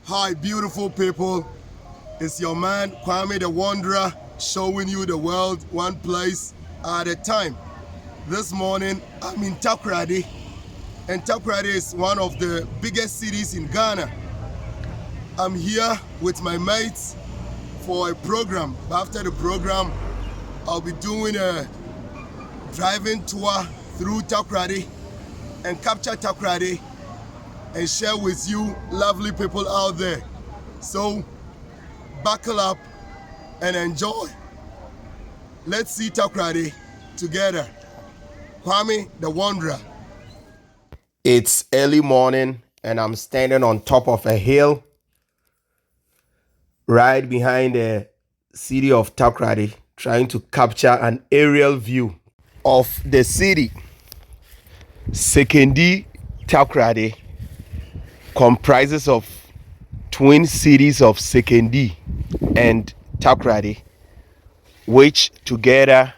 Hi, beautiful people. It's your man, Kwame the Wanderer, showing you the world one place at a time. This morning, I'm in Takoradi, and Takoradi is one of the biggest cities in Ghana. I'm here with my mates for a program. After the program, I'll be doing a driving tour through Takoradi and capture Takoradi and share with you lovely people out there. So buckle up and enjoy. Let's see Takoradi together. Kwame the Wanderer. It's early morning and I'm standing on top of a hill right behind the city of Takoradi, trying to capture an aerial view of the city. Sekondi Takoradi comprises of twin cities of Sekondi and Takoradi, which together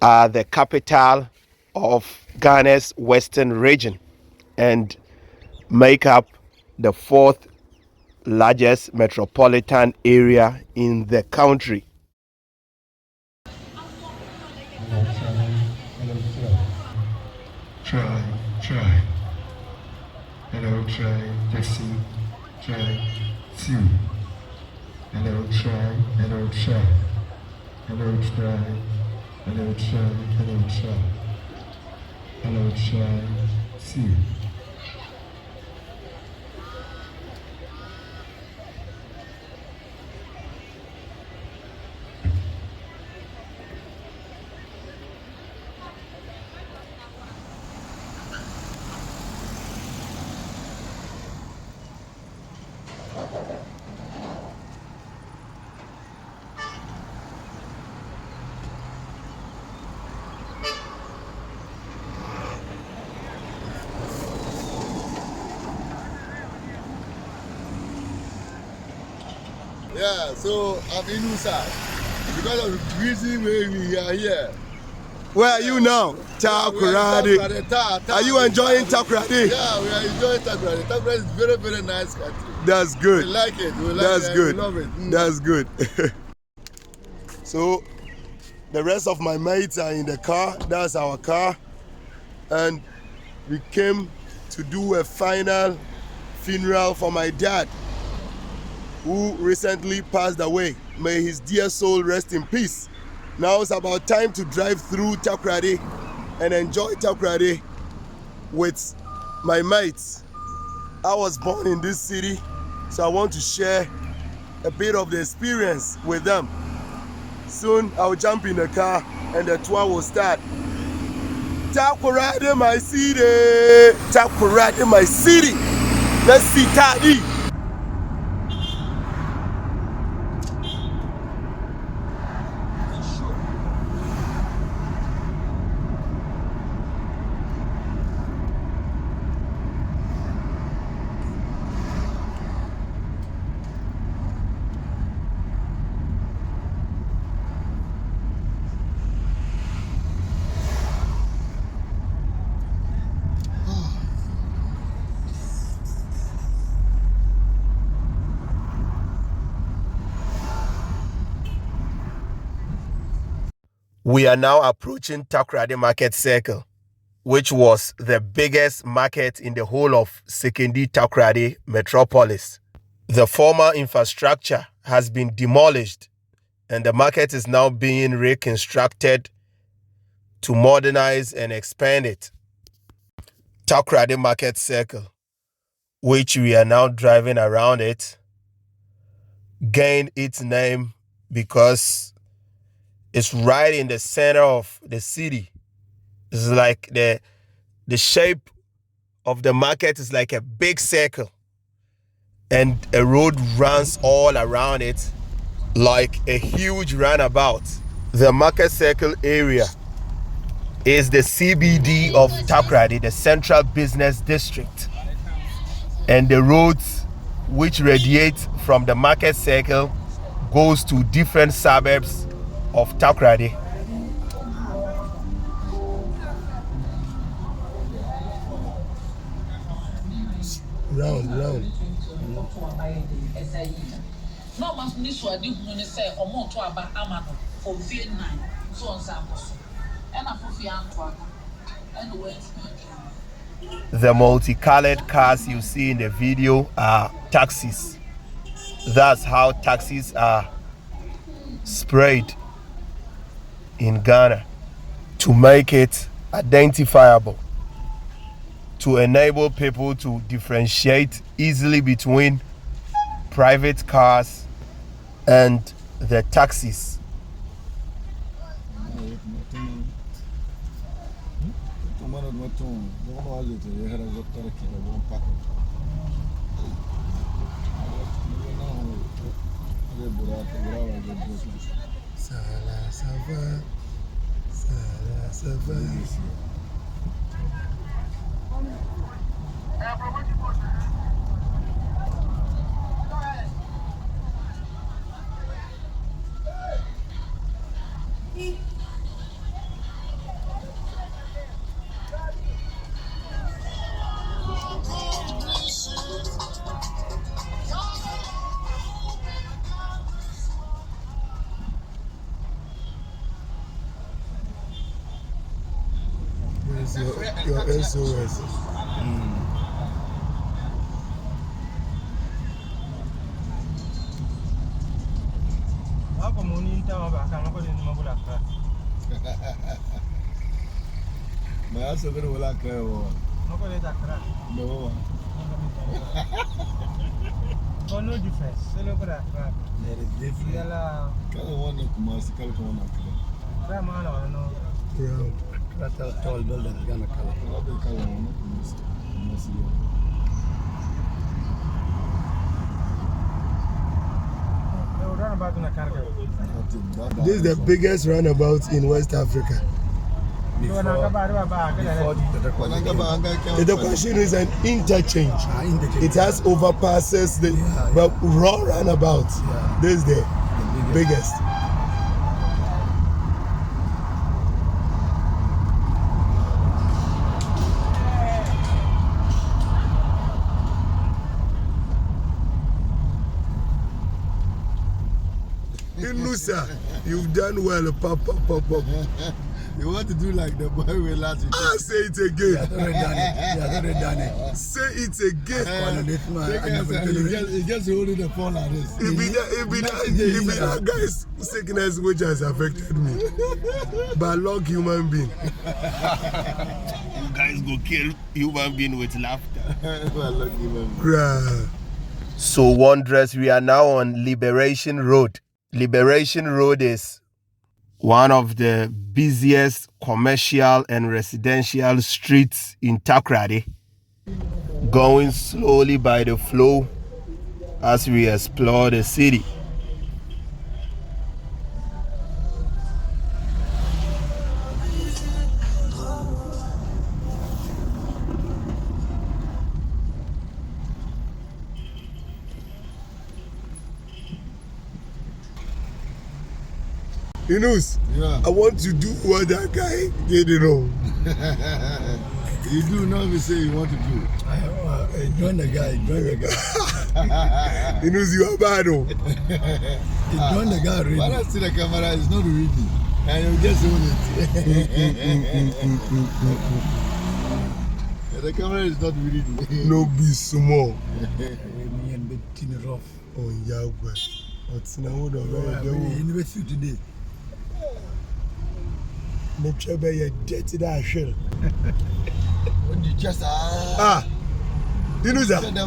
are the capital of Ghana's western region and make up the fourth largest metropolitan area in the country. Try. Hello, try. Jesse. Try. See. Hello, try. Hello, try. Hello, try. Hello, try. Hello, try. Hello, try. See. Yeah, so I'm in Usa because of the reason why we are here. Where are you now? Takoradi. Are you enjoying Takoradi? Yeah, we are enjoying Takoradi. Takoradi is very, very nice country. That's good. We like it. That's good. We love it. That's good. So the rest of my mates are in the car. That's our car. And we came to do a final funeral for my dad, who recently passed away. May his dear soul rest in peace. Now it's about time to drive through Takoradi and enjoy Takoradi with my mates. I was born in this city, so I want to share a bit of the experience with them. Soon I'll jump in the car and the tour will start. Takoradi, my city. Takoradi, my city. Let's see Tadi. We are now approaching Takoradi Market Circle, which was the biggest market in the whole of Sekondi Takoradi metropolis. The former infrastructure has been demolished and the market is now being reconstructed to modernize and expand it. Takoradi Market Circle, which we are now driving around it, gained its name because it's right in the center of the city. It's like the shape of the market is like a big circle, and a road runs all around it like a huge roundabout. The market circle area is the CBD of Takoradi, the Central Business District, and the roads which radiate from the market circle goes to different suburbs of Takoradi. round. No must miss what you say or more to about Amano for Vietnam, so on Sampos. And a Fufian and the The multicolored cars you see in the video are taxis. That's how taxis are sprayed in Ghana to make it identifiable, to enable people to differentiate easily between private cars and the taxis. Your SOS. No difference. There is different. One of tall building Ghana color. This is the biggest runabout in West Africa. The question is an interchange. It has overpasses, but raw runabout. This is the biggest. Inusa, you've done well, Papa. You want to do like the boy we last week. Say it again. done it. Say it again. He just holding the phone like this. It be that guy's sickness which has affected me. But luck human being. You guys go kill human being with laughter. So wondrous, we are now on Liberation Road. Liberation Road is one of the busiest commercial and residential streets in Takoradi, going slowly by the flow as we explore the city. Inus, Yeah. I want to do what that guy did wrong. You do not even say you want to do. Join the guy. Inus, you are bad. Join the guy really. When I see the camera, it's not reading. And you just hold it. The camera is not reading. No be small. Me and Bettina rough. Oh, Yahweh. What's now? We university today. Make sure you dirty that shell. When you just Inus, when the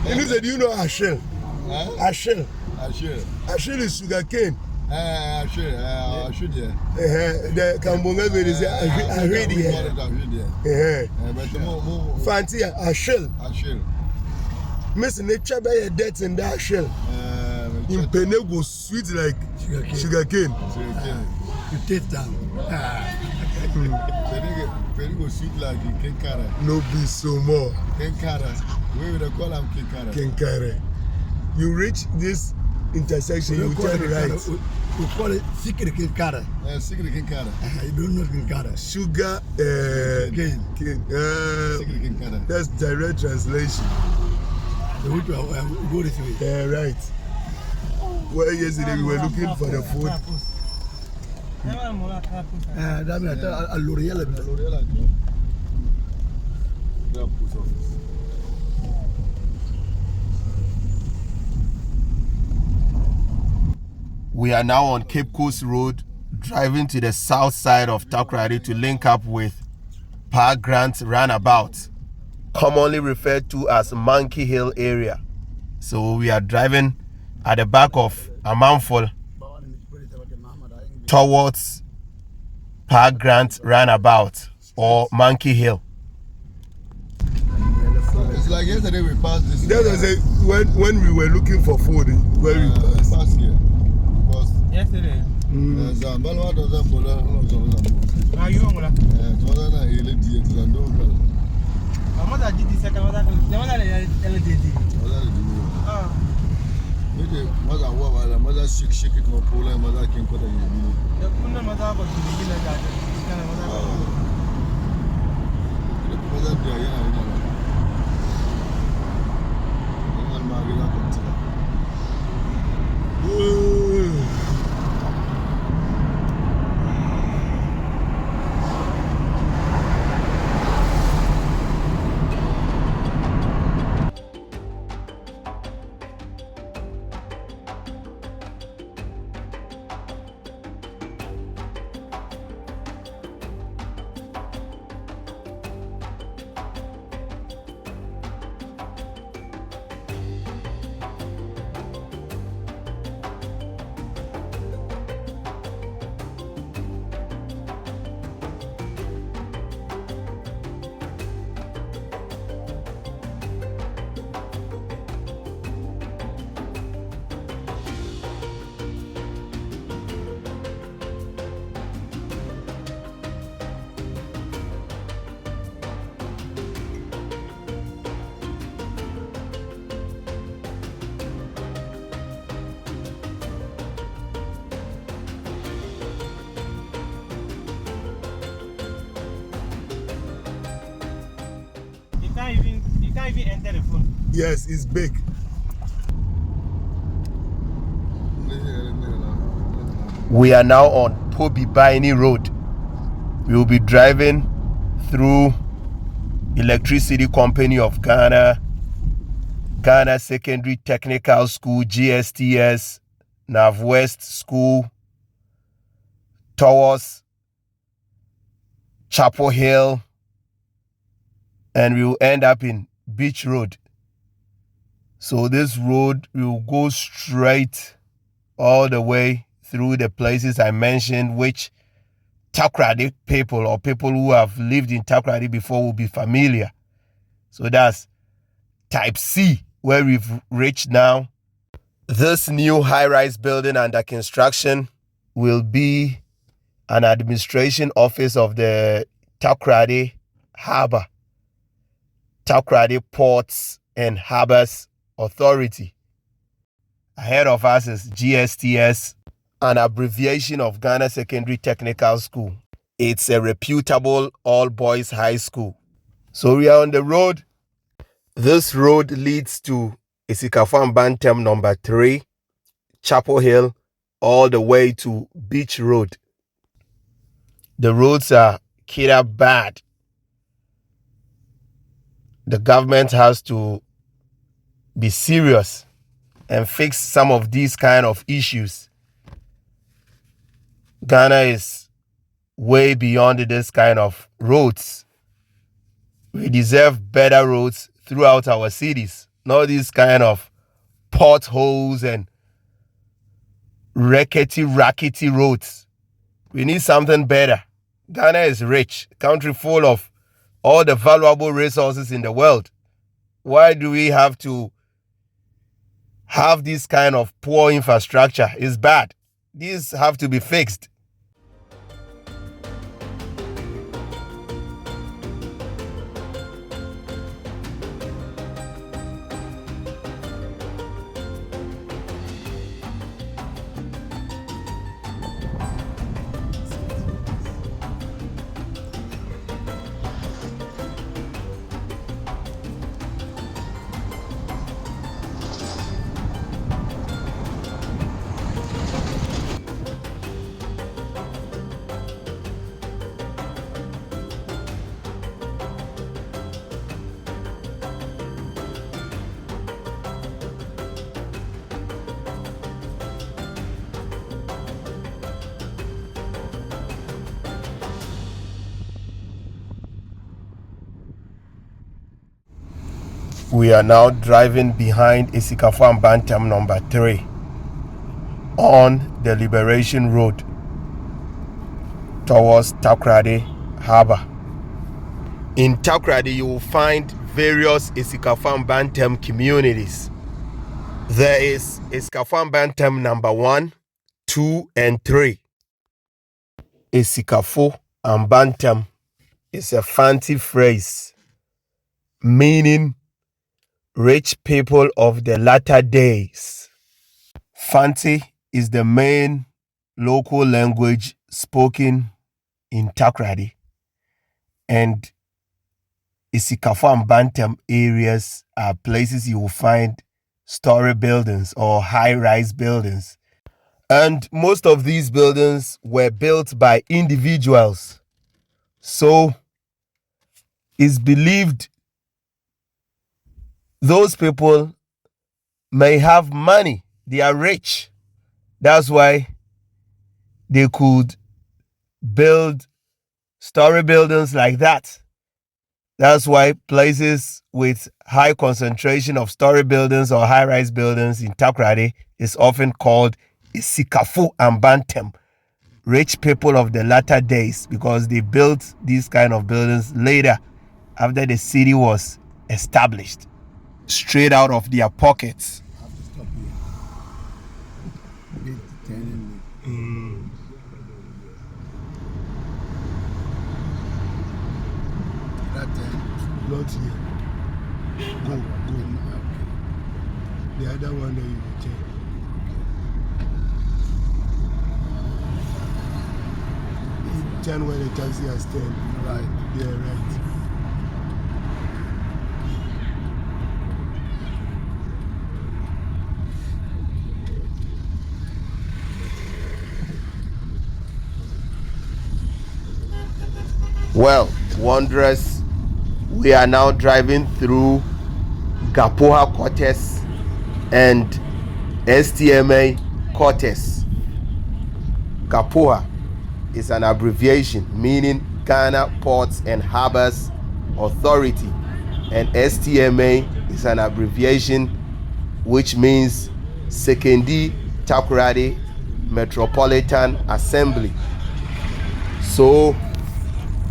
Inus, do you know Ashel? Ashel. Ashel is sugar cane. The Kambonga will say already. Fancy Ashel. Miss nature by a death in that shell. In Penego sweet like sugar cane. You taste down. Penego sweet like Kenkara. No be so more. Kenkara. We will call him Kenkara. Kenkare. You reach this intersection, you turn right. We call it secret kinkara. Secret kinkara. You don't know kinkara. Sugar Cane. Secret kinkara. That's direct translation. So which one go this way? Yeah, right. Well, yesterday we were looking for the food. That means a L'Oreal. Post office. We are now on Cape Coast Road, driving to the south side of Takoradi to link up with Park Grant Roundabout, commonly referred to as Monkey Hill area. So we are driving at the back of Amanful towards Park Grant Roundabout or Monkey Hill. It's like yesterday we passed this. That was it when we were looking for food. When we passed here. Because Yesterday. Zambala doesn't follow. Are you on that? My mother did the second one. The one that did. Mother shake it no problem. Mother can put it in. The Kuna mother got to begin like that. Mother, You can't even enter the phone. yes, it's big. We are now on Pobi Baini Road. We will be driving through Electricity Company of Ghana, Ghana Secondary Technical School, GSTS, Northwest School, towards Chapel Hill, and we will end up in Beach Road. So this road will go straight all the way through the places I mentioned, which Takoradi people or people who have lived in Takoradi before will be familiar. So that's Type C, where we've reached now. This new high-rise building under construction will be an administration office of the Takoradi Harbor, Takoradi Ports and Harbors Authority. Ahead of us is GSTS, an abbreviation of Ghana Secondary Technical School. It's a reputable all-boys high school. So we are on the road. This road leads to Isam Bantam number 3, Chapel Hill, all the way to Beach Road. The roads are killer bad. The government has to be serious and fix some of these kind of issues. Ghana is way beyond this kind of roads. We deserve better roads throughout our cities, not these kind of potholes and rackety roads. We need something better. Ghana is rich, a country full of all the valuable resources in the world. Why do we have to have this kind of poor infrastructure? It's bad. These have to be fixed. We are now driving behind Isam Bantam number 3 on the Liberation Road towards Takoradi Harbor. In Takoradi, you will find various Isam Bantam communities. There is Isam Bantam number 1, 2, and 3. Isam Bantam is a fancy phrase meaning rich people of the latter days. Fanti is the main local language spoken in Takoradi, and Isam Bantam areas are places you will find story buildings or high-rise buildings. And most of these buildings were built by individuals. So it's believed those people may have money. They are rich. That's why they could build story buildings like that. That's why places with high concentration of story buildings or high-rise buildings in Takoradi is often called Isam Bantam, rich people of the latter days, because they built these kind of buildings later after the city was established, straight out of their pockets. I have to stop here. Gate 10 That Not here. Go. okay. The other one that you will check. Turn where the taxi has turned. Right. Yeah, right. Well, wanderers, we are now driving through Gapoha Quarters and STMA Quarters. Gapoha is an abbreviation meaning Ghana Ports and Harbors Authority, and STMA is an abbreviation which means Sekondi Takoradi Metropolitan Assembly. So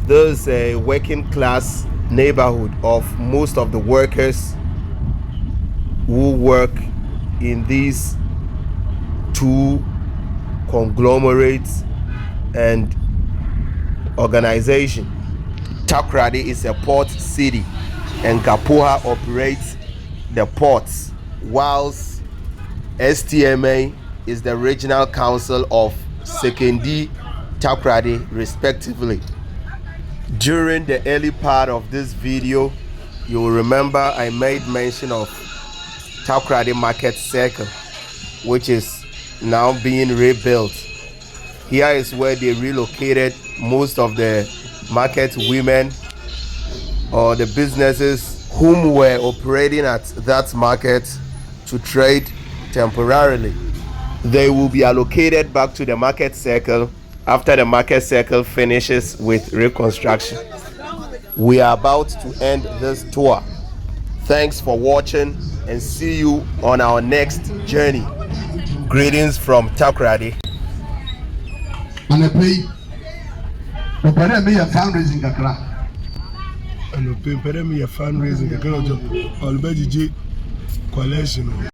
this is a working class neighborhood of most of the workers who work in these two conglomerates and organization. Takoradi is a port city and Gapoha operates the ports, whilst STMA is the regional council of Sekondi, Takoradi respectively. During the early part of this video, you will remember I made mention of Takoradi Market Circle, which is now being rebuilt. Here is where they relocated most of the market women or the businesses whom were operating at that market to trade temporarily. They will be allocated back to the market circle after the market circle finishes with reconstruction. We are about to end this tour. Thanks for watching and see you on our next journey. Greetings from Takoradi. And I pay. The parent me a fundraising kakra. And the paper me a fundraising. The girl of Albeji collection.